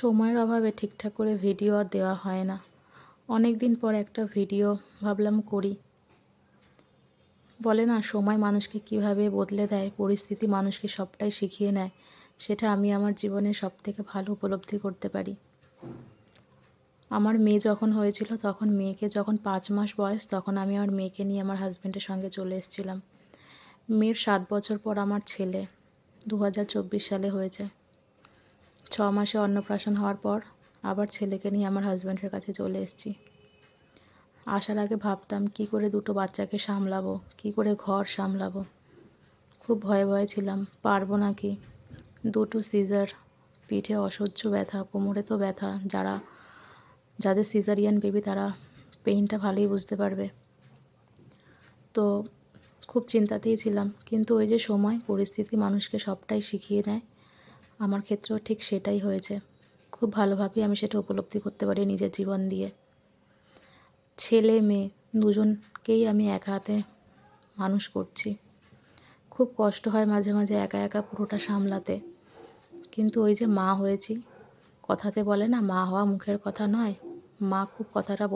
সময়ের অভাবে ঠিকঠাক করে ভিডিও আর দেওয়া হয় না। অনেক দিন পর একটা ভিডিও ভাবলাম করি। বলে না, সময় মানুষকে কিভাবে বদলে দেয়, পরিস্থিতি মানুষকে সবটাই শিখিয়ে নেয়। সেটা আমি আমার জীবনে সবথেকে ভালো উপলব্ধি করতে পারি। আমার মেয়ে যখন হয়েছিল, তখন মেয়েকে যখন 5 মাস বয়স, তখন আমি আমার মেয়েকে নিয়ে আমার হাজব্যান্ডের সঙ্গে চলে এসেছিলাম। মেয়ের 7 বছর পর আমার ছেলে 2024 সালে হয়েছে। 6 মাসে অন্নপ্রাশন হওয়ার পর আবার ছেলেকে নিয়ে আমার হাজব্যান্ডের কাছে চলে এসেছি। আসার আগে ভাবতাম কী করে দুটো বাচ্চাকে সামলাবো, কী করে ঘর সামলাবো। খুব ভয়ে ভয়ে ছিলাম, পারবো নাকি। দুটো সিজার, পিঠে অসহ্য ব্যথা, কোমরে তো ব্যথা। যাদের সিজারিয়ান বেবি তারা পেইনটা ভালোই বুঝতে পারবে। তো খুব চিন্তাতেই ছিলাম, কিন্তু ওই যে সময় পরিস্থিতি মানুষকে সবটাই শিখিয়ে নেয়, আমার ক্ষেত্রেও ঠিক সেটাই হয়েছে। খুব ভালোভাবেই আমি সেটা উপলব্ধি করতে পারি নিজের জীবন দিয়ে। ছেলে মেয়ে দুজনকেই আমি একা হাতে মানুষ করছি। খুব কষ্ট হয় মাঝে মাঝে একা একা পুরোটা সামলাতে, কিন্তু ওই যে মা হয়েছি, কথাতে বলে না, মা হওয়া মুখের কথা নয়। মা খুব কথাটা